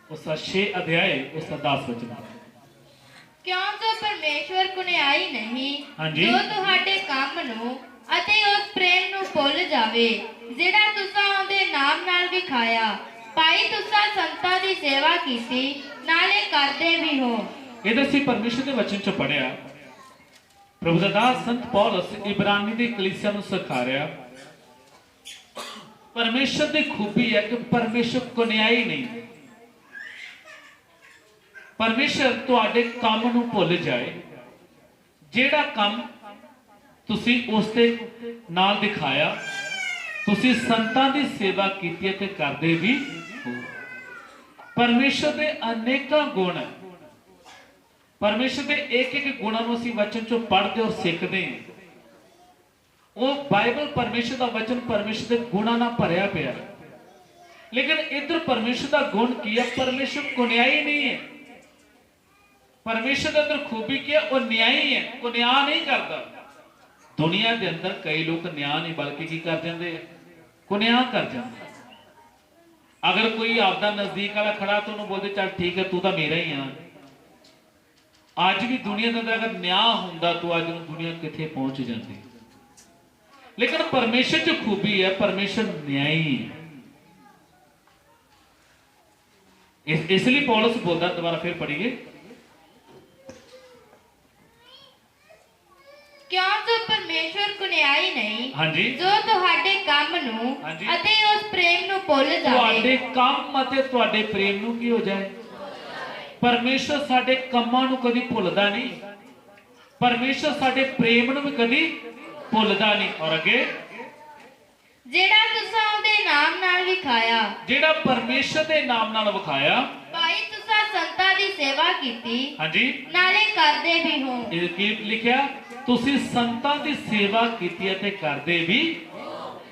उसका 6 अध्याय उसका 10 वचन। क्यों जो परमेश्वर कुनियाई नहीं हाँ जी। जो तुहाडे काम ਨੂੰ ਅਤੇ ਉਸ ਪ੍ਰੇਮ ਨੂੰ ਭੁੱਲ ਜਾਵੇ ਜਿਹੜਾ ਤੁਸਾਂ ਉਹਦੇ ਨਾਮ ਨਾਲ ਵਿਖਾਇਆ ਭਾਈ ਤੁਸਾਂ ਸੰਤਾਂ ਦੀ ਸੇਵਾ ਕੀਤੀ ਨਾਲੇ ਕਰਦੇ ਵੀ ਹੋ। इधर से परमेश्वर के वचन चो पढ़िया प्रभु दा दास संत पौलुस इब्रानी दी कलीसिया नूं सिखा रहा परमेश्वर की खूबी है कि परमेश्वर कुनियाई नहीं। परमेश्वर तुहाडे काम नूं भुल जाए जेड़ा काम तुसी उसते नाल दिखाया तुसी संतां दी सेवा कीती ते करदे भी हो। परमेश्वर दे अनेकां गुण है। परमेश्वर के एक एक गुणों को असीं वचन चो पढ़ते और सीखते हैं। वो बाइबल परमेश्वर का वचन परमेश्वर के गुणों नाल भरिया पिया लेकिन इधर परमेश्वर का गुण की है परमेश्वर कुनियाई नहीं है। परमेश्वर के अंदर खूबी की है वो न्यायी है वो न्याय नहीं करता। दुनिया के अंदर कई लोग न्याय नहीं बल्कि की कर जाते कुनिया कर जाते। अगर कोई आपका नजदीक वाला खड़ा तो उन्होंने बोलते चल ठीक है तू तो मेरा ही है। आज भी दुनिया के अंदर अगर न्याय होंदा तो आज दुनिया किथे पहुंच जाती। लेकिन परमेश्वर जो खूबी है परमेश्वर न्यायी है। इसलिए पौलुस बोलता दोबारा फिर पढ़िए क्यों जो परमेश्वर कुनियाई नहीं हाँ जी जो तुहाडे काम ਨੂੰ हाँ जी ਅਤੇ ਉਸ ਪ੍ਰੇਮ ਨੂੰ ਭੁੱਲ ਜਾਵੇ। ਤੁਹਾਡੇ ਕੰਮ ਅਤੇ ਤੁਹਾਡੇ ਪ੍ਰੇਮ ਨੂੰ ਕੀ ਹੋ ਜਾਏ। परमेश्वर साडे कम्मां नूं कदी भुलदा नहीं। परमेश्वर साडे प्रेम नूं भी कदी भुलदा नहीं। और अगे ਜਿਹੜਾ ਤੁਸਾਂ ਉਹਦੇ ਨਾਮ ਨਾਲ ਵਿਖਾਇਆ जेड़ा परमेश्वर दे नाम नाल विखाया ਭਾਈ तुसां संतां ਦੀ ਸੇਵਾ ਕੀਤੀ हाँ जी ਨਾਲੇ ਕਰਦੇ ਵੀ ਹੋ। ਇਹ ਕੀ ਲਿਖਿਆ ਤੁਸੀਂ ਸੰਤਾਂ ਦੀ ਸੇਵਾ ਕੀਤੀ ਅਤੇ ਕਰਦੇ ਵੀ।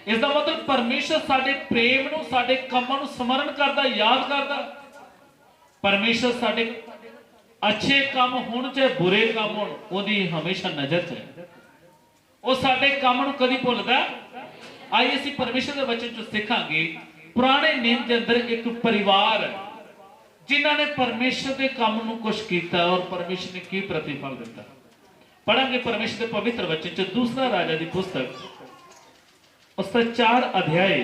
ਇਸ ਦਾ ਮਤਲਬ परमेश्वर साडे प्रेम नूं साडे ਕੰਮਾਂ ਨੂੰ ਸਮਰਨ ਕਰਦਾ याद करदा। परमेश्वर साडे अच्छे काम होण चाहे बुरे काम होण ओदी हमेशा नजर च वो साडे काम नूं कदी भुलदा। आइए असीं परमेश्वर दे वचन चों सिखांगे पुराने नियम के अंदर एक परिवार जिन्हां ने परमेश्वर के काम नूं कुछ कीता और परमेश्वर ने की प्रतिफल दिता। पढ़ांगे परमेश्वर के पवित्र वचन च दूसरा राजा की पुस्तक उसका 4 अध्याय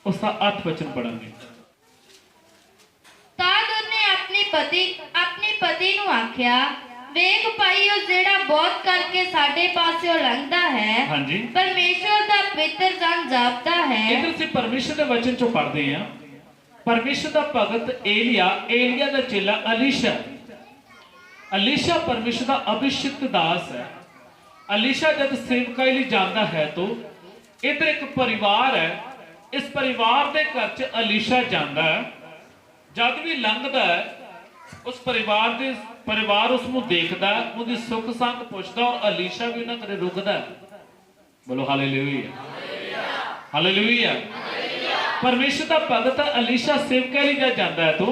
उसका 8 वचन पढ़ांगे। ताद उसने अपनी पति ਨੂੰ ਆਖਿਆ ਵੇਖ ਭਾਈ ਉਹ ਜਿਹੜਾ ਬਹੁਤ ਕਰਕੇ ਸਾਡੇ ਪਾਸਿਓਂ ਲੰਘਦਾ ਹੈ हाँ जी परमेश्वर ਦਾ ਪਵਿੱਤਰ ਜਨ ਜਾਪਦਾ है। इधर से परमेश्वर के वचन चो पढ़ते हैं परमेश्वर का भगत एलिया का चेला अलीशा परमेश्वर का अभिषिक्त दास है। अलीशा जब सेवकाई लिए जाता है तो इधर एक परिवार है। इस परिवार के घर च अलीशा जाता है जब भी लंघदा है उस परिवार उसनूं देखदा उहदी सुख संग पुछदा और अलीशा भी उन्हां घरे रुकदा। बोलो हालेलुया हालेलुया। परमेश्वर का भगत अलीशा सेवकाई लिए जब जाता है तो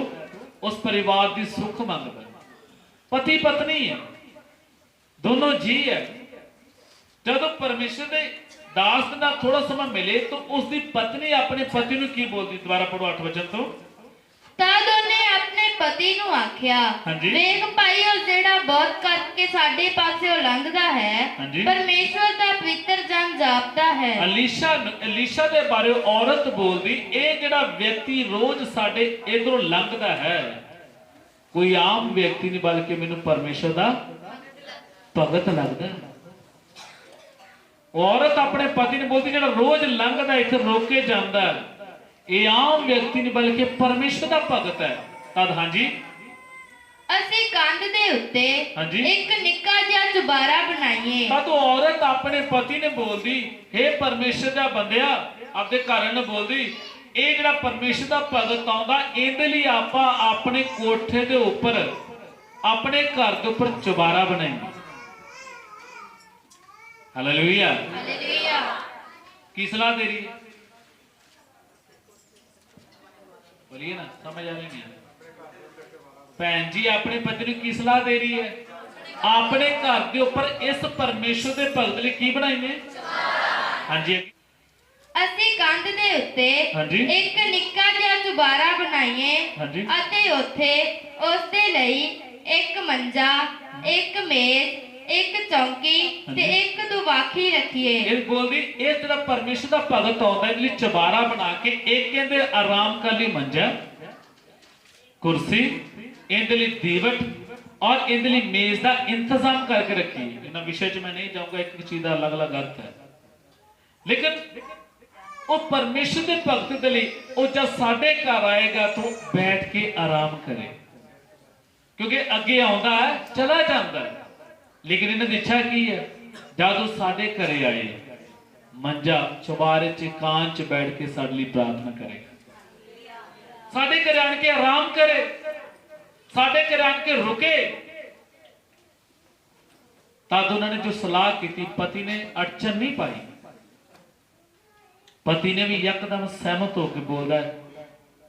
उस परिवार की सुख मंगदा। पति पत्नी है दोनों जी है। जब परमेश्वर के दास के नाल थोड़ा समय मिले तो उसकी पत्नी अपने पति नूं की बोलती। दोबारा पढ़ो 8 वचन तो तद ਉਹਨੇ ਆਪਣੇ ਪਤੀ ਨੂੰ ਆਖਿਆ ਹਾਂਜੀ। ਵੇਖ ਭਾਈ ਉਹ ਜਿਹੜਾ ਬਹੁਤ ਕਰਕੇ ਸਾਡੇ ਪਾਸਿਓਂ ਲੰਘਦਾ ਹੈ ਹਾਂਜੀ। परमेश्वर ਦਾ ਪਵਿੱਤਰ ਜਨ ਜਾਪਦਾ है। अलीशा के बारे औरत बोलती ये जिहड़ा व्यक्ति रोज साडे इधरों लंघदा है कोई आम व्यक्ति नहीं बल्कि मैनूं परमेश्वर दा भगत लगदा। औरत अपने पति ने बोलती जिहड़ा रोज लंघदा इत्थे रोक के जांदा ये आम व्यक्ति नहीं बल्कि परमेश्वर का भगत है। तद हाँ जी ਅਸੀਂ ਕੰਧ ਦੇ ਉੱਤੇ ਹਾਂਜੀ। ਇੱਕ ਨਿੱਕਾ ਜਿਹਾ ਚੁਬਾਰਾ ਬਣਾਈਏ। तद औरत अपने पति ने बोलती हे परमेश्वर का बंदिया अपने घर ने बोलती ये जिहड़ा परमेश्वर का भगत आउंदा इहदे लई आपां अपने कोठे दे उपर अपने घर के उपर चुबारा बनाईए। Hallelujah hallelujah. की सलाह दे रही है बोलिए ना समझ आ रही नहीं। भैन जी अपने पति की सलाह दे रही है अपने घर के ऊपर इस परमेश्वर के भगत लिए की बनाई है। हाँ जी ਅਸੀਂ ਕੰਧ ਦੇ ਉੱਤੇ ਹਾਂਜੀ। ਇੱਕ ਨਿੱਕਾ ਜਿਹਾ ਦੁਬਾਰਾ ਬਣਾਈਏ ਹਾਂਜੀ। ਅਤੇ ਉੱਥੇ ਉਸ ਦੇ ਲਈ ਇੱਕ ਮੰਜਾ, ਇੱਕ ਮੇਜ਼, ਇੱਕ ਚੌਂਕੀ ਤੇ ਹਾਂਜੀ। ਇੱਕ ਦੁਵਾਖੀ ਰੱਖੀਏ। ਇਹ ਬੋਲਦੀ ਇਹ ਜਿਹੜਾ ਪਰਮੇਸ਼ਰ ਦਾ ਭਗਤ ਆਉਂਦਾ ਇਹਦੇ ਲਈ ਚਬਾਰਾ ਬਣਾ ਕੇ ਇੱਕ ਇਹਦੇ ਆਰਾਮ ਕਰਨ ਲਈ ਮੰਜਾ, ਕੁਰਸੀ, ਇਹਦੇ ਲਈ ਦੀਵਟ ਔਰ ਇਹਦੇ ਲਈ ਮੇਜ਼ ਦਾ ਇੰਤਜ਼ਾਮ ਕਰਕੇ ਰੱਖੀ। ਇਹਨਾਂ ਵਿਸ਼ੇ 'ਚ ਮੈਂ ਨਹੀਂ ਜਾਊਂਗਾ, ਇੱਕ ਚੀਜ਼ ਦਾ ਅਲੱਗ-ਅਲੱਗ ਅਰਥ ਹੈ। ਲੇਕਿਨ ਉਹ ਪਰਮੇਸ਼ਰ ਦੇ ਭਗਤ ਦੇ ਲਈ ਉਹ ਜਦ ਸਾਡੇ ਘਰ ਆਏਗਾ ਤਾਂ ਬੈਠ ਕੇ ਆਰਾਮ ਕਰੇ, ਕਿਉਂਕਿ ਅੱਗੇ ਆਉਂਦਾ ਹੈ ਚਲਾ ਜਾਂਦਾ ਹੈ। ਲੇਕਿਨ ਇਹਨਾਂ ਦੀ ਇੱਛਾ ਕੀ ਹੈ? ਜਦ ਉਹ ਸਾਡੇ ਘਰੇ ਆਏ ਮੰਜਾ ਚੁਬਾਰੇ 'ਚ ਕਾਂ 'ਚ ਬੈਠ ਕੇ ਸਾਡੇ ਲਈ ਪ੍ਰਾਰਥਨਾ ਕਰੇ, ਸਾਡੇ ਘਰ ਆਣ ਕੇ ਆਰਾਮ ਕਰੇ, ਸਾਡੇ ਘਰ ਆਣ ਕੇ ਰੁਕੇ। ਤਦ ਉਹਨਾਂ ਨੇ ਜੋ ਸਲਾਹ ਕੀਤੀ, ਪਤੀ ਨੇ ਅੜਚਨ ਨਹੀਂ ਪਾਈ, ਪਤੀ ਨੇ ਵੀ ਯਕਦਮ ਸਹਿਮਤ ਹੋ ਕੇ ਬੋਲਦਾ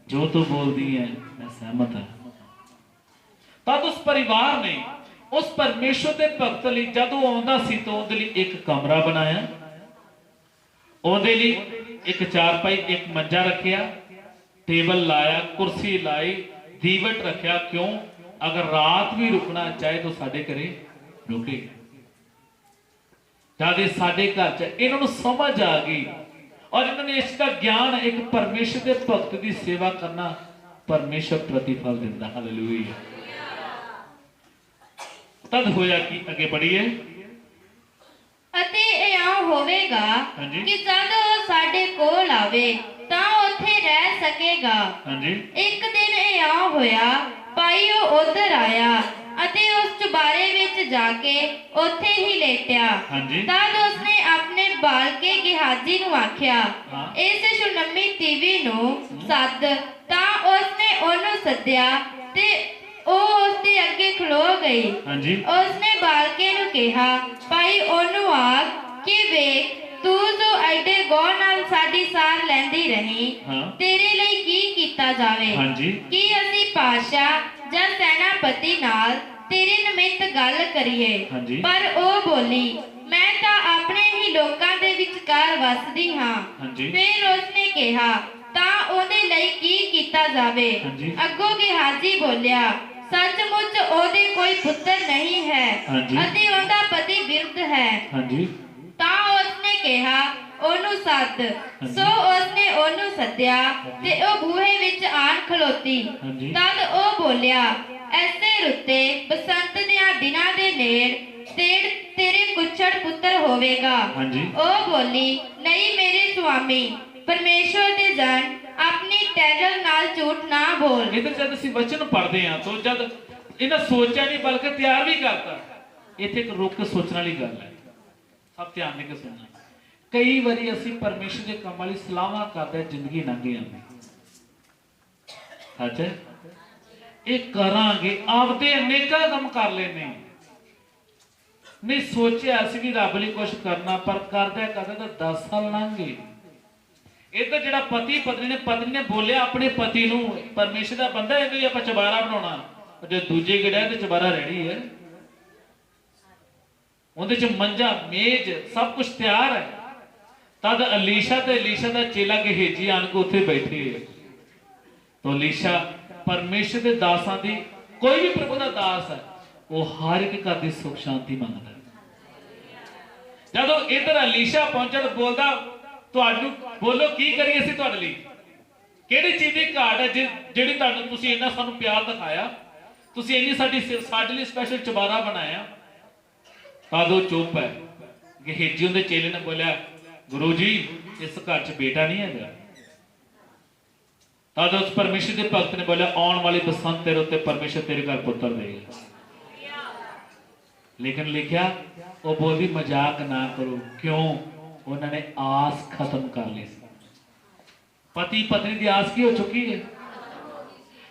ਜੋ ਤੂੰ ਬੋਲਦੀ ਹੈ ਮੈਂ ਸਹਿਮਤ ਹਾਂ। ਤਦ ਉਸ ਪਰਿਵਾਰ ਨੇ ਉਸ ਪਰਮੇਸ਼ਰ ਦੇ ਭਗਤ ਲਈ ਜਦੋਂ ਆਉਂਦਾ ਸੀ ਤਾਂ ਉਹਦੇ ਲਈ ਇੱਕ ਕਮਰਾ ਬਣਾਇਆ, ਉਹਦੇ ਲਈ ਇੱਕ ਚਾਰਪਾਈ, ਇੱਕ ਮੰਜਾ ਰੱਖਿਆ, ਟੇਬਲ ਲਾਇਆ, ਕੁਰਸੀ ਲਾਈ, ਦੀਵਟ ਰੱਖਿਆ। ਕਿਉਂ? ਅਗਰ ਰਾਤ ਵੀ ਰੁਕਣਾ ਚਾਹੇ ਤਾਂ ਸਾਡੇ ਘਰੇ ਰੁਕੇ। ਜਦ ਇਹ ਸਾਡੇ ਘਰ 'ਚ ਇਹਨਾਂ ਨੂੰ ਸਮਝ ਆ ਗਈ ਔਰ ਇਹਨਾਂ ਨੇ ਇਸ ਦਾ ਗਿਆਨ, ਇੱਕ ਪਰਮੇਸ਼ਰ ਦੇ ਭਗਤ ਦੀ ਸੇਵਾ ਕਰਨਾ ਪਰਮੇਸ਼ਰ ਪ੍ਰਤੀਫਲ ਦਿੰਦਾ। ਹਾਲੇਲੂਇਆ। ਤਦ ਹੋਇਆ ਕਿ ਅੱਗੇ ਪੜ੍ਹੀਏ। ਅਤੇ ਇਉਂ ਹੋਵੇਗਾ ਹਾਂਜੀ। ਕਿ ਜਦ ਉਹ ਸਾਡੇ ਕੋਲ ਆਵੇ ਤਾਂ ਉੱਥੇ ਰਹਿ ਸਕੇਗਾ। ਹਾਂਜੀ। ਇੱਕ ਦਿਨ ਇਉਂ ਹੋਇਆ, ਭਾਈ ਉਹ ਉੱਧਰ ਆਇਆ ਅਤੇ ਉਸ ਚੁਬਾਰੇ ਵਿੱਚ ਜਾ ਕੇ ਉੱਥੇ ਹੀ ਲੇਟਿਆ। ਹਾਂਜੀ। ਤਦ ਉਸਨੇ ਆਪਣੇ ਬਾਲਕੇ ਗਿਹਾਜੀ ਨੂੰ ਆਖਿਆ, ਹਾਂ। ਇਸ ਸ਼ੁਨਮੀ ਤੀਵੀ ਨੂੰ ਸੱਦ। ਤਾਂ ਉਸਨੇ ਉਹਨੂੰ ਸੱਦਿਆ ਤੇ ਉਹ ਉਸਦੇ ਅੱਗੇ ਖਲੋ ਗਈ। ਹਾਂਜੀ। ਉਸਨੇ ਬਾਲਕੇ ਨੂੰ ਕਿਹਾ, ਭਾਈ ਉਹਨੂੰ ਆਖ ਕਿ ਵੇਖ, ਤੂੰ ਜੋ ਐਡੇ ਗੌਰ ਨਾਲ ਸਾਡੀ ਸਾਰ ਲੈਂਦੀ ਰਹੀ, ਹਾਂ। ਤੇਰੇ ਲਈ ਕੀ ਕੀਤਾ ਜਾਵੇ? ਹਾਂਜੀ। ਕੀ ਅਸੀਂ ਪਾਤਸ਼ਾਹ ਜਾਂ ਸੈਨਾਪਤੀ ਨਾਲ ਤੇਰੇ ਨਿਮਿਤ ਗੱਲ ਕਰੀਏ? ਹਾਂਜੀ। ਪਰ ਉਹ ਬੋਲੀ, ਮੈਂ ਤਾਂ ਆਪਣੇ ਹੀ ਲੋਕਾਂ ਦੇ ਵਿਚਕਾਰ ਵਸਦੀ ਹਾਂ। ਹਾਂਜੀ। ਫਿਰ ਉਸਨੇ ਕਿਹਾ, ਤਾਂ ਉਹਦੇ ਲਈ ਕੀ ਕੀਤਾ ਜਾਵੇ? ਹਾਂਜੀ। ਅੱਗੋਂ ਗਿਹਾਜੀ ਬੋਲਿਆ, ਸੱਚਮੁੱਚ ਉਹਦੇ ਕੋਈ ਪੁੱਤਰ ਨਹੀਂ ਹੈ ਹਾਂਜੀ। ਅਤੇ ਉਹਦਾ ਪਤੀ ਬਿਰਧ ਹੈ। ਹਾਂਜੀ। ਤਾਂ ਉਸਨੇ ਕਿਹਾ, ਉਹਨੂੰ ਸੱਦ। ਸੋ ਉਸਨੇ ਉਹਨੂੰ ਸੱਦਿਆ ਤੇ ਉਹ ਬੂਹੇ ਵਿੱਚ ਆਣ ਖਲੋਤੀ। ਹਾਂਜੀ। ਤਦ ਉਹ ਬੋਲਿਆ, ਐਸੇ ਰੁੱਤੇ ਬਸੰਤ ਦੀਆਂ ਦਿਨਾਂ ਦੇ ਨੇੜ ਤੇਰੇ ਕੁੱਛੜ ਪੁੱਤਰ ਹੋਵੇਗਾ। ਹਾਂਜੀ। ਉਹ ਬੋਲੀ, ਨਹੀਂ ਮੇਰੇ ਸੁਆਮੀ, ਪਰਮੇਸ਼ਵਰ ਦੇ ਜਨ, ਆਪਣੀ ਟੈਰਲ ਨਾਲ ਝੂਠ ਨਾ ਬੋਲ। ਇਧਰ ਜਦ ਅਸੀਂ ਵਚਨ ਪੜ੍ਹਦੇ ਹਾਂ ਤਾਂ ਜਦ ਇਹਨਾਂ ਸੋਚਿਆ ਨਹੀਂ ਬਲਕਿ ਤਿਆਰ ਵੀ ਕਰਤਾ। ਇੱਥੇ ਇੱਕ ਰੁਕ ਕੇ ਸੋਚਣ ਵਾਲੀ ਗੱਲ ਹੈ, ਸਭ ਧਿਆਨ ਦੇ ਕੇ ਸੁਣਨਾ। ਕਈ ਵਾਰੀ ਅਸੀਂ ਪਰਮੇਸ਼ਰ ਦੇ ਕੰਮ ਵਾਲੀ ਸਲਾਹਾਂ ਕਰਦੇ ਜ਼ਿੰਦਗੀ ਲੰਘ ਜਾਂਦੀ। ਅੱਛਾ, ਇਹ ਕਰਾਂਗੇ ਆਪਦੇ ਅਨੇਕਾਂ ਕੰਮ ਕਰ ਲੈਨੇ, ਨਹੀਂ ਸੋਚਿਆ ਅਸੀਂ ਵੀ ਰੱਬ ਲਈ ਕੁਝ ਕਰਨਾ, ਪਰ ਕਰਦੇ ਤਾਂ 10 ਸਾਲ ਲੰਘ ਗਏ। ਇੱਧਰ ਜਿਹੜਾ ਪਤਨੀ ਨੇ ਬੋਲਿਆ ਆਪਣੇ ਪਤੀ ਨੂੰ, ਪਰਮੇਸ਼ਰ ਦਾ ਬੰਦਾ ਇਹਦੇ ਲਈ ਆਪਾਂ ਚਬਾਰਾ ਬਣਾਉਣਾ, ਜੇ ਦੂਜੇ ਗਿੜਿਆ ਤੇ ਚਬਾਰਾ ਰੈਡੀ ਹੈ, ਉਹਦੇ ਚ ਮੰਜਾ, ਮੇਜ਼, ਸਭ ਕੁਝ ਤਿਆਰ ਹੈ। ਤਦ ਅਲੀਸ਼ਾ ਤੇ ਅਲੀਸ਼ਾ ਦਾ ਚੇਲਾ ਗਹੇਜੀ ਆਣ ਕੇ ਉੱਥੇ ਬੈਠੇ ਹੈ। ਤਾਂ ਅਲੀਸ਼ਾ ਪਰਮੇਸ਼ਰ ਦੇ ਦਾਸਾਂ ਦੀ, ਕੋਈ ਵੀ ਪ੍ਰਭੂ ਦਾ ਦਾਸ ਹੈ, ਉਹ ਹਰ ਇੱਕ ਘਰ ਦੀ ਸੁਖ ਸ਼ਾਂਤੀ ਮੰਗਦਾ। ਜਦੋਂ ਇੱਧਰ ਅਲੀਸ਼ਾ ਪਹੁੰਚਾ ਤਾਂ ਬੋਲਦਾ, ਤੁਹਾਨੂੰ ਬੋਲੋ ਕੀ ਕਰੀਏ ਅਸੀਂ ਤੁਹਾਡੇ ਲਈ, ਕਿਹੜੀ ਚੀਜ਼ ਦੀ ਘਾਟ ਹੈ ਜਿਹੜੀ ਤੁਹਾਨੂੰ, ਤੁਸੀਂ ਇੰਨਾ ਸਾਨੂੰ ਪਿਆਰ ਦਿਖਾਇਆ, ਤੁਸੀਂ ਇੰਨੀ ਸਾਡੇ ਲਈ ਸਪੈਸ਼ਲ ਚਬਾਰਾ ਬਣਾਇਆ। ਤਦ ਉਹ ਚੁੱਪ ਹੈ। ਗਹੇਜੀ ਉਹਦੇ ਚੇਲੇ ਨੇ ਬੋਲਿਆ, ਗੁਰੂ ਜੀ ਇਸ ਘਰ 'ਚ ਬੇਟਾ ਨਹੀਂ ਹੈਗਾ। ਤਦ ਉਸ ਪਰਮੇਸ਼ਰ ਦੇ ਭਗਤ ਨੇ ਬੋਲਿਆ, ਆਉਣ ਵਾਲੀ ਬਸੰਤ ਤੇਰੇ ਉੱਤੇ ਪਰਮੇਸ਼ਰ ਤੇਰੇ ਘਰ ਪੁੱਤਰ ਦੇਗਾ। ਲੇਕਿਨ ਲਿਖਿਆ, ਉਹ ਬੋਲਦੀ ਮਜ਼ਾਕ ਨਾ ਕਰੋ। ਕਿਉਂ? ਉਹਨਾਂ ਨੇ ਆਸ ਖਤਮ ਕਰ ਲਈ ਸੀ। ਪਤੀ ਪਤਨੀ ਦੀ ਆਸ ਕੀ ਹੋ ਚੁੱਕੀ ਹੈ।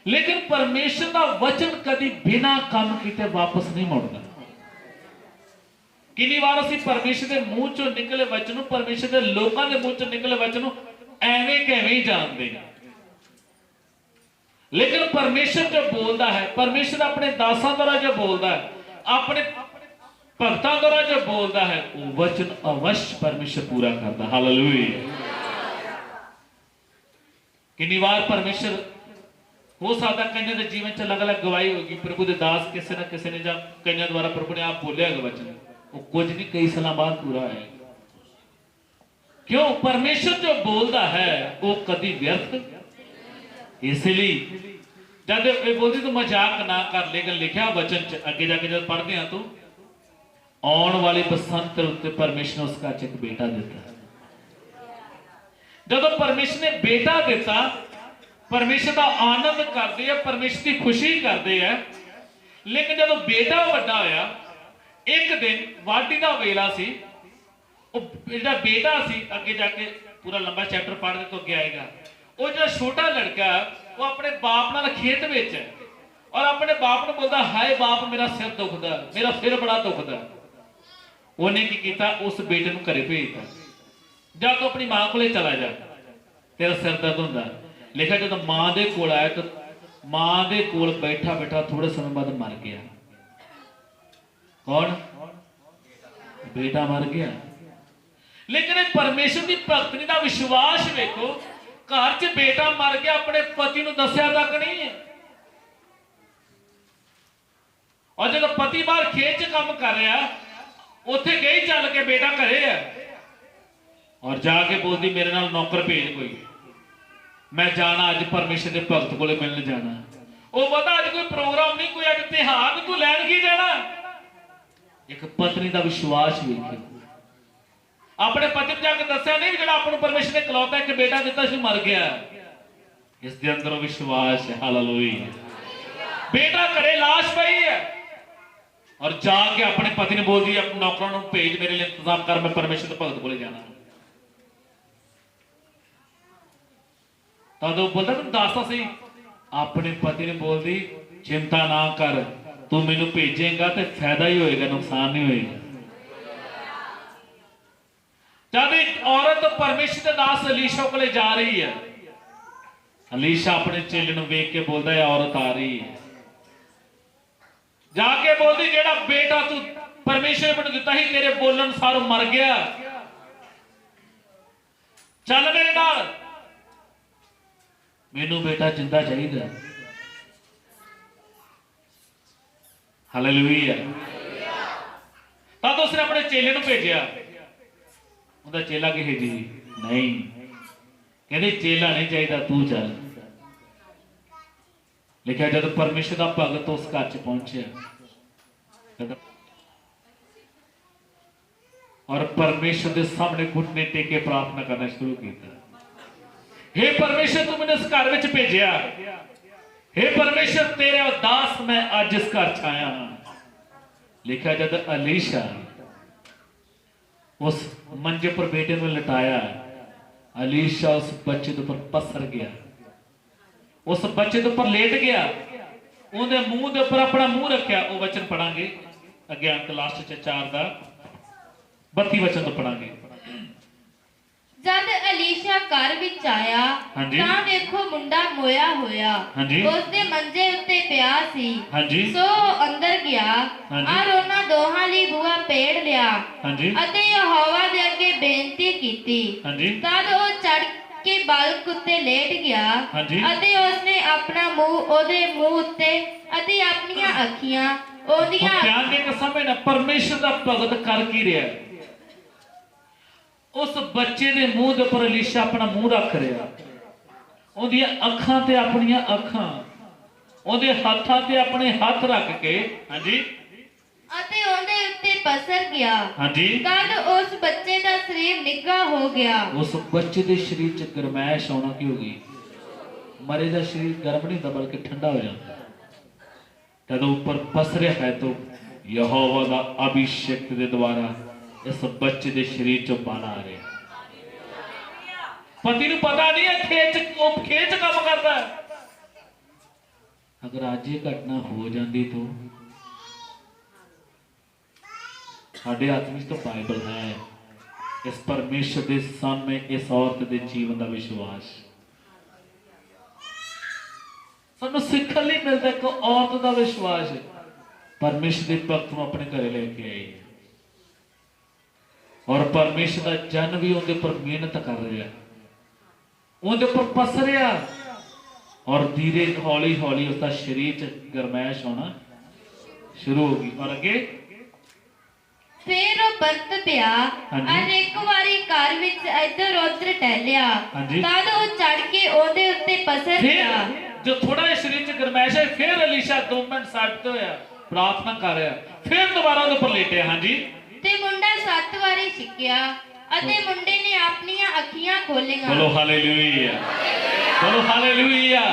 ਲੇਕਿਨ ਪਰਮੇਸ਼ਰ ਦਾ ਵਚਨ ਕਦੀ ਬਿਨਾਂ ਕੰਮ ਕੀਤੇ ਵਾਪਸ ਨਹੀਂ ਮੁੜਦਾ। ਕਿੰਨੀ ਵਾਰ ਅਸੀਂ ਪਰਮੇਸ਼ਰ ਦੇ ਮੂੰਹ ਚੋਂ ਨਿਕਲੇ ਵਚਨ ਨੂੰ, ਪਰਮੇਸ਼ਰ ਦੇ ਲੋਕਾਂ ਦੇ ਮੂੰਹ ਚੋਂ ਨਿਕਲੇ ਵਚਨ ਨੂੰ ਐਵੇਂ ਕਿਵੇਂ ਹੀ ਜਾਣਦੇ ਹਾਂ। ਲੇਕਿਨ ਪਰਮੇਸ਼ਰ ਜੋ ਬੋਲਦਾ ਹੈ, ਪਰਮੇਸ਼ਰ ਆਪਣੇ ਦਾਸਾਂ ਦੁਆਰਾ ਜੋ ਬੋਲਦਾ ਹੈ, ਆਪਣੇ ਭਗਤਾਂ ਦੁਆਰਾ ਜੋ ਬੋਲਦਾ ਹੈ, ਉਹ ਵਚਨ ਅਵਸ਼ ਪਰਮੇਸ਼ਰ ਪੂਰਾ ਕਰਦਾ। ਹਾਲੇਲੂਇਆ। किन्नी बार परमेश्वर हो सकता कईयों के जीवन च अलग अलग गवाही होगी, प्रभु के दास किसी न किसी ने, जब कईयों द्वारा प्रभु ने आप बोलिया वचन, वो कुछ नहीं कई साल बाद पूरा है। क्यों? परमेश्वर जो बोलता है वो कभी व्यर्थ। इसलिए जब ये बोलती तो मजाक ना कर, लेकिन लिखा वचन च अगे जाके जब पढ़ते हैं तो आने वाले बसंत उत्ते परमेश्वर ने उसका एक बेटा दिता। जब परमेश्वर ने बेटा दिता, परमेश्वर का आनंद करते हैं, परमेश्वर की खुशी करते हैं। लेकिन जब बेटा बड़ा होया, एक दिन वाढी का वेला सी, जो बेटा सी अगे जाके पूरा लंबा चैप्टर पढ़ने तो अगे आएगा, वो जो छोटा लड़का वो अपने बाप नाल खेत में है और अपने बाप ने बोलता, हाय बाप मेरा सिर दुखदा, मेरा सिर बड़ा दुखदा। उन्हें की किया, उस बेटे को घरे भेजता, जा तो अपनी मां को चला जा, तेरा सिर दर्द होंदा। लिखा जब मां दे कोल आया तो मां दे कोल बैठा बैठा थोड़े समय बाद मर गया। कौन? बेटा मर गया। लेकिन परमेश्वर की भक्ति का विश्वास वेखो, घर च बेटा मर गया, अपने पति को दसिया तक नहीं है। और जब पति बाहर खेत च काम कर रहा, उत्थे गई चल के बेटा घरे है और जाके बोलती, मेरे नाल नौकर भेज कोई, मैं जाना अज परमेश्वर के भगत को मिलने जाना। वो पता अज कोई प्रोग्राम नहीं, कोई अज त्योहार, तू लैन की जाना। एक पत्नी का विश्वास वेखे, अपने पति ने जाके दसिया नहीं, जो अपन परमेश्वर ने इकलौता एक बेटा दिता सी मर गया। इसके अंदर विश्वास है। हालेलुया। बेटा घरे लाश पई है और जाके अपने पति ने बोल दिया, अपने नौकरों को भेज, मेरे लिए इंतजाम कर, मैं परमेश्वर के भगत को जाना। तब बोलता मैं दसता सी, अपने पति ने बोल दी, चिंता ना कर, तू मैनू भेजेगा तो फायदा ही होएगा, नुकसान नहीं होएगा। जब एक औरत परमेश्वर के दास अलीशा को ले जा रही है, अलीशा अपने चेले को वेख के बोलता है, औरत आ रही है। जाके बोलती, जेड़ा बेटा तू परमेश्वर ने दिता ही तेरे बोलन सार मर गया, चल मेरे नाल, मैनू बेटा जिंदा चाहिए। हालेलुया। तब उसने अपने चेले को भेजा। उनका चेला कहे जी नहीं, कहते चेला नहीं चाहिए, तू चल। लिखा जब परमेश्वर का भगत उस घर च पहुंचा और परमेश्वर के सामने घुटने टेके प्रार्थना करना शुरू किया, हे परमेश्वर तू मैंने इस घर में भेजा, हे परमेश्वर तेरे दास मैं अज इस घर च आया हाँ। लिखा जब अलीशा उस मंजे पर बेटे ने लटाया, अलीशा उस बच्चे के ऊपर पसर गया, उस बच्चे के ऊपर लेट गया, उन्हें मुंह के ऊपर अपना मुंह रखा। वो वचन पढ़ांगे अगे अंक लास्ट 4 का 32 वचन तो पढ़ांगे। जद अलीशा घर विच आया तां वेखो मुंडा मोया होया उसदे मंजे उत्ते पिया सी। सो अंदर गया और उन्हां दोहां लई बूहा पेड़ लिया अते यहोवा दे अगे बेनती कीती। तद ओ चढ़ के बालक उत्ते लेट गया अते उसने अपना मुंह ओदे मुंह उत्ते अते अपनियां अखियां ओदियां ध्यान दे के समय ना परमेश्वर दा भगत कर की रहा। उस बच्चे के मुंह के उपर अलीशा अपना मुंह रख रहा, उहदियां अखां ते अपनियां अखां, उहदे हाथां ते अपने हाथ रख के अते उहदे उत्ते पसर गया। तद उस बच्चे दा शरीर निग्गा हो गया। उस बच्चे दे शरीर च गरमैश आउणा की हो गई। मरे दा शरीर गर्म नहीं होता बल्कि ठंडा हो जाता। जब ऊपर पसरिया है तो यहोवा दा अभिषेक दे द्वारा इस बच्चे के शरीर चो पाना आ रहा। पति को पता नहीं है खेच काम करता है। अगर आज ये घटना हो जाती तो साढ़े हाथ में तो बाइबल है, इस परमेश्वर के सामने इस औरत के जीवन का विश्वास सानू सीखने नहीं मिलता। एक औरत का विश्वास परमेश्वर के भक्त को अपने घर लेके आई और परमेश्वर का जन भी उनके ऊपर मेहनत कर रहा है। ਉਹਦੇ ਉੱਪਰ ਪਸਰਿਆ ਔਰ ਧੀਰੇ ਹੌਲੀ ਹੌਲੀ ਉਸਦਾ ਸਰੀਰ 'ਚ ਗਰਮੈਸ਼ ਹੋਣਾ ਸ਼ੁਰੂ ਹੋ ਗਈ। ਔਰ ਅੱਗੇ ਫਿਰ ਉਹ ਪਰਤ ਪਿਆ ਹਾਂਜੀ। ਅਤੇ ਇੱਕ ਵਾਰੀ ਘਰ ਵਿੱਚ ਇੱਧਰ ਉੱਧਰ ਟਹਿਲਿਆ। ਹਾਂਜੀ। ਤਦ ਉਹ ਚੜ ਕੇ ਉਹਦੇ ਉੱਤੇ ਪਸਰ ਫਿਰ ਗਿਆ। ਜੋ ਥੋੜਾ ਜਿਹਾ ਸਰੀਰ 'ਚ ਗਰਮੈਸ਼ ਹੈ, ਫਿਰ ਅਲੀਸ਼ਾ 2 ਮਿੰਟ ਸਾਈਡ ਹੋਇਆ, ਪ੍ਰਾਰਥਨਾ ਕਰ ਰਿਹਾ, ਫਿਰ ਦੁਬਾਰਾ ਉਹਦੇ ਉੱਪਰ ਲੇਟਿਆ। ਹਾਂਜੀ। ਤੇ ਮੁੰਡਾ 7 ਵਾਰੀ ਛਿੱਕਿਆ ਅਤੇ ਮੁੰਡੇ ਨੇ ਆਪਣੀਆਂ ਅੱਖੀਆਂ ਖੋਲੀਆਂ। ਬੋਲੋ ਹਾਲੇਲੂਇਆ, ਬੋਲੋ ਹਾਲੇਲੂਇਆ। ਹਾਲੇਲੂਇਆ।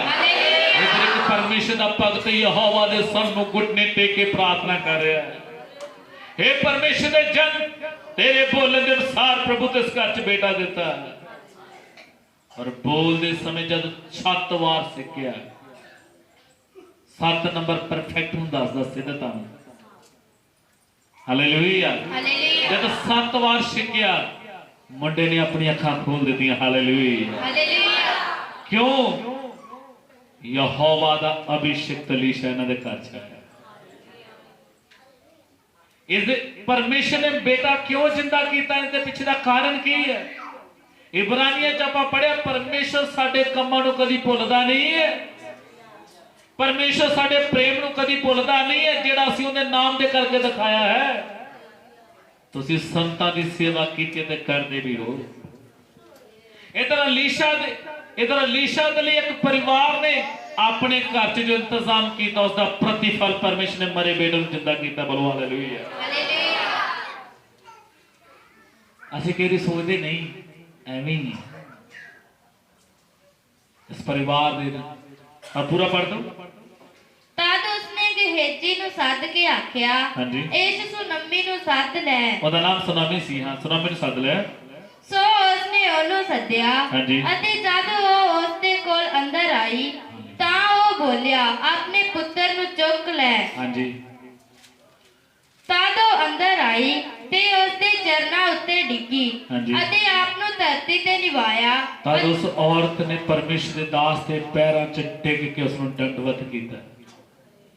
ਇਧਰ ਇੱਕ ਪਰਮੇਸ਼ਰ ਦਾ ਭਗਤ ਯਹੋਵਾ ਦੇ ਸਾਹਮਣੇ ਘੁਟਨੇ ਟੇਕ ਕੇ ਪ੍ਰਾਰਥਨਾ ਕਰ ਰਿਹਾ ਹੈ। हे परमेश्वर दे जन, तेरे बोलने के अनुसार प्रभु तो इस घर च बेटा देता और बोलते समय जब 7 वार सिक्या, 7 नंबर परफेक्ट हूं दसदा सिद्धता। हालेलुया। हालेलुया। जब 7 वार सिक्या मुंडे ने अपनी अखां खोल दी। हालेलुया। हालेलुया। क्यों? यहोवा दा अभिषेक अलीशा इन्हां दे घर च आया। इस परमेश्वर ने बेटा क्यों जिंदा किया? इसके पीछे का कारण की है? इब्रानियां च आपां पढ़िया, परमेश्वर साडे कम्मां नूं कदी भुलदा नहीं है, परमेश्वर साडे प्रेम नूं कदी भुलदा नहीं है जिहड़ा असीं उहदे नाम दे करके दिखाया है। तुसीं संतां दी सेवा कीती ते करदे भी हो। इधर अलीशा दे लई एक परिवार ने अपने घर च जो इंतजाम किया उसका प्रतिफल परमेश्वर ने मरे बेटे को जिंदा किया। बोलो हालेलुया। हालेलुया। ਅਸੀਂ ਕਿਹੜੀ ਸੋਚਦੇ ਨਹੀਂ, ਐਵੇਂ ਹੀ ਇਸ ਪਰਿਵਾਰ ਦੇ ਆ ਪੂਰਾ ਪੜ ਦੋ। ਤਦ ਉਸਨੇ ਗਹੇਜੀ ਨੂੰ ਸੱਦ ਕੇ ਆਖਿਆ, ਹਾਂਜੀ। ਇਸ ਸੁਨਮੀ ਨੂੰ ਸੱਦ ਲੈ। ਉਹਦਾ ਨਾਮ ਸੁਨਾਮੀ ਸੀ। ਹਾਂ, ਸੁਨਾਮੀ ਨੂੰ ਸੱਦ ਲਿਆ। ਸੋ ਉਸਨੇ ਉਹਨੂੰ ਸੱਦਿਆ ਹਾਂਜੀ। ਅਤੇ ਜਦ ਉਹ ਉਸਦੇ ਕੋਲ ਅੰਦਰ ਆਈ ਤਾਂ ਉਹ ਬੋਲਿਆ, ਆਪਣੇ ਪੁੱਤਰ ਨੂੰ ਚੁੱਕ ਲੈ। ਹਾਂਜੀ। ਤਦ ਉਹ ਅੰਦਰ ਆਈ ਤੇ ਉਸਦੇ ਚਰਨਾਂ ਉੱਤੇ ਡਿੱਗੀ ਹਾਂਜੀ। ਅਤੇ ਆਪ ਨੂੰ ਧਰਤੀ ਤੇ ਨਿਵਾਇਆ। ਤਦ ਉਸ ਔਰਤ ਨੇ ਪਰਮੇਸ਼ਰ ਦੇ ਦਾਸ ਦੇ ਪੈਰਾਂ 'ਚ ਡਿੱਗ ਕੇ ਉਸ ਨੂੰ ਦੰਡਵਤ ਕੀਤਾ।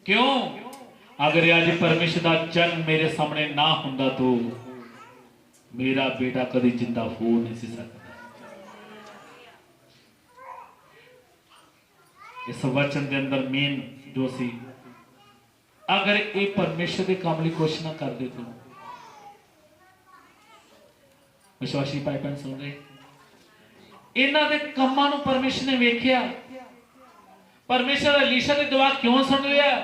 ਕਿਉਂ? ਅਗਰ ਅੱਜ ਪਰਮੇਸ਼ਰ ਦਾ ਚਰਨ ਮੇਰੇ ਸਾਹਮਣੇ ਨਾ ਹੁੰਦਾ ਤਾਂ ਮੇਰਾ ਬੇਟਾ ਕਦੀ ਜਿੰਦਾ ਹੋ ਨਹੀਂ ਸੀ ਸਕਦਾ। इस वचन के अंदर मेन जो सी, अगर ये परमेश्वर के काम लिए कुछ ना कर दे तो विश्वासी भाई भैन सुन रहे, इन्हां दे कामां नूं परमेश्वर ने वेख्या। परमेश्वर अलीशा की दुआ क्यों सुन रहा?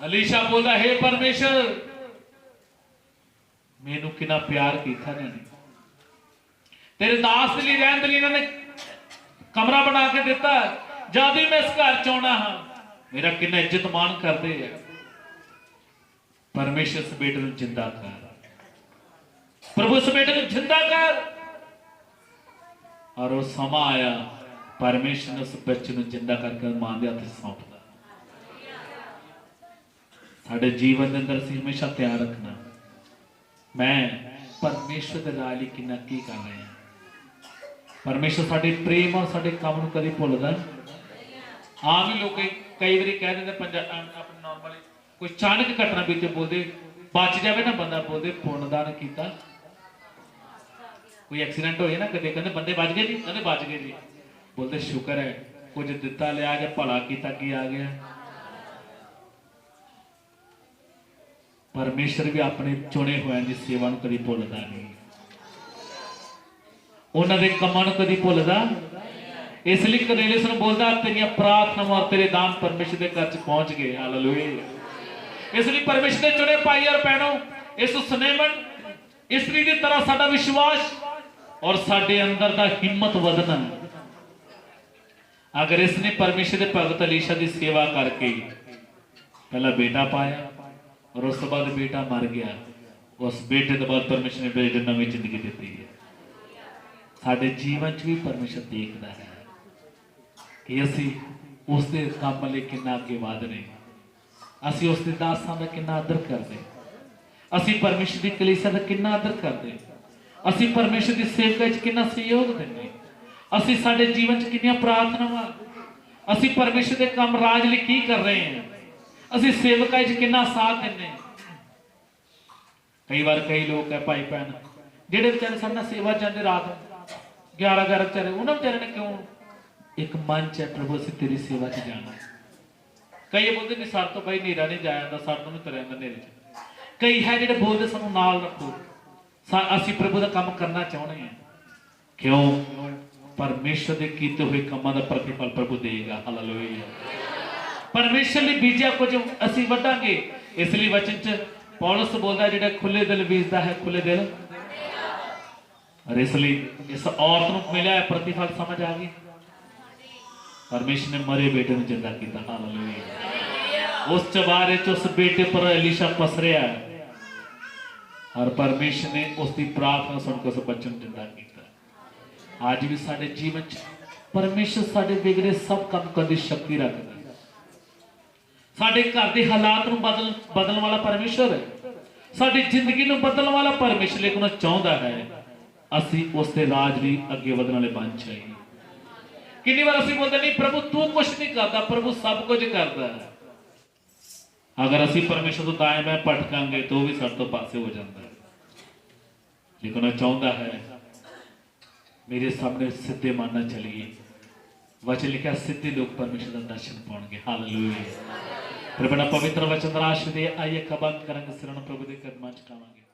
अलीशा बोलता, हे परमेश्वर मैनू कितना प्यार किया इन्होंने, तेरे दास के लिए रहने के लिए इन्होंने कमरा बना के दिता। जब भी मैं इस घर च आना हाँ मेरा कितना इज्जत मान करते हैं। परमेश्वर इस बेटे को जिंदा कर, प्रभु इस बेटे को जिंदा कर। और वो समा आया, परमेश्वर ने उस बच्चे को जिंदा करके मां के हाथ सौंपता। साडे जीवन के अंदर असीं हमेशा ध्यान रखना, मैं परमेश्वर के राह लई कितना की कर रहे हैं। परमेश्वर साडे प्रेम और साडे काम नूं कदी भुलदा। आम ही लोग कई बार कह देते अपने नॉर्मली कोई अचानक घटना बीते बोलते बच जाए ना बंदा, बोलते पुण्यदान किया। कोई एक्सीडेंट हो ना कदे कहते बंदे बच गए जी, कहते बच गए जी, बोलते शुक्र है कुछ दिता लिया या भला किया की आ गया। परमेश्वर भी अपने चुने हुए की सेवा नूं कदी भुलदा नहीं, उन्हां दे कामां नूं कदी भुलदा। इसलिए करनेलियुस नूं बोलदा, तेरियां प्रार्थनावां और तेरे दान परमेश्वर के घर च पहुंच गए। हालेलुया। इसलिए परमेश्वर ने चुने भाई और बहनों, इस सुनेमन स्त्री की तरह साडा विश्वास और साडे अंदर दा हिम्मत वधना। अगर इसने परमेश्वर के भगत अलीशा की सेवा करके पहला बेटा पाया और उस बाद बेटा मर गया, उस बेटे के बाद परमेश्वर ने बेटे नवी जिंदगी दी है। साडे जीवन च भी परमेश्वर देखता है कि असी उसके काम लिए कितना अगे वध रहे, असी उसके दासां का कितना आदर करते, असी परमेश्वर की कलीसिया का कितना आदर करते, असी परमेश्वर की सेवकाई च कितना सहयोग देंगे, असी साडे जीवन च कितनी प्रार्थनावां, असी परमेश्वर के काम राज लिए की कर रहे हैं, असी सेवकाई च कितना साथ देने। कई बार कई लोग है भाई भैन जेडे बेचारे साडे नाल सेवा जाते रात 11 ਵਿਚਾਰੇ, ਉਹਨਾਂ ਵਿਚਾਰੇ ਨੇ ਕਿਉਂ ਇੱਕ ਮਨ ਚ ਹੈ ਪ੍ਰਭੂ ਅਸੀਂ ਤੇਰੀ ਸੇਵਾ 'ਚ ਜਾਣਾ। ਕਈ ਬੋਲਦੇ ਨਹੀਂ ਸਰ ਤੋਂ ਬਈ ਹਨੇਰਾ ਨਹੀਂ ਜਾਇਆ ਜਾਂਦਾ, ਸਰ ਤੋਂ ਨਹੀਂ ਤੁਰਿਆ ਜਾਂਦਾ ਹਨੇਰੇ 'ਚ। ਕਈ ਹੈ ਜਿਹੜੇ ਬੋਲਦੇ ਸਾਨੂੰ ਨਾਲ ਰੱਖੋ, ਅਸੀਂ ਪ੍ਰਭੂ ਦਾ ਕੰਮ ਕਰਨਾ ਚਾਹੁੰਦੇ ਹਾਂ। ਕਿਉਂ? ਪਰਮੇਸ਼ਰ ਦੇ ਕੀਤੇ ਹੋਏ ਕੰਮਾਂ ਦਾ ਪ੍ਰਤੀਫਲ ਪ੍ਰਭੂ ਦੇਗਾ। ਹਾਲੇਲੂਇਆ। ਪਰਮੇਸ਼ਰ ਲਈ ਬੀਜਿਆ ਕੁਝ ਅਸੀਂ ਵੱਢਾਂਗੇ। ਇਸ ਲਈ ਵਚਨ 'ਚ ਪੌਲਸ ਬੋਲਦਾ ਜਿਹੜਾ ਖੁੱਲੇ ਦਿਲ ਬੀਜਦਾ ਹੈ ਖੁੱਲੇ ਦਿਲ। ਇਸ ਲਈ ਇਸ ਔਰਤ ਨੂੰ ਮਿਲਿਆ ਪ੍ਰਤੀਫਲ ਸਮਝ ਆ ਗਈ। परमेश्वर ने मरे बेटे ने जिंदा किया। हालेलुया। उस चबारे च उस बेटे पर एलीशा पसरिया और परमेश्वर ने उसकी प्रार्थना सुनकर उस बच्चे को जिंदा किया। आज भी साडे जीवन च परमेश्वर साडे बिगड़े सब काम करने की शक्ति रखता। साडे घर के हालात नूं बदलण वाला परमेश्वर है। साडी जिंदगी नूं बदलण वाला परमेश्वर, लेकिन वो चाहुंदा है असीं उसके राज लई अगे वधण वाले बन जाइए। कितनी बार असं बोलते नहीं प्रभु तू कुछ नहीं करता, प्रभु सब कुछ करता है। अगर असी परमेश्वर तो दाएं बाएं भटकांगे तो भी साडे तो पासे हो जाता है। लेकिन वह चाहता है मेरे सामने सीधे मन नाल चलिए। वचन लिखा सीधे लोग परमेश्वर का दर्शन पाएंगे। हालेलुया। प्रभु ना पवित्र वचन राश दे आइए खबर करेंगे शरण प्रभु के कदमां च पावांगे।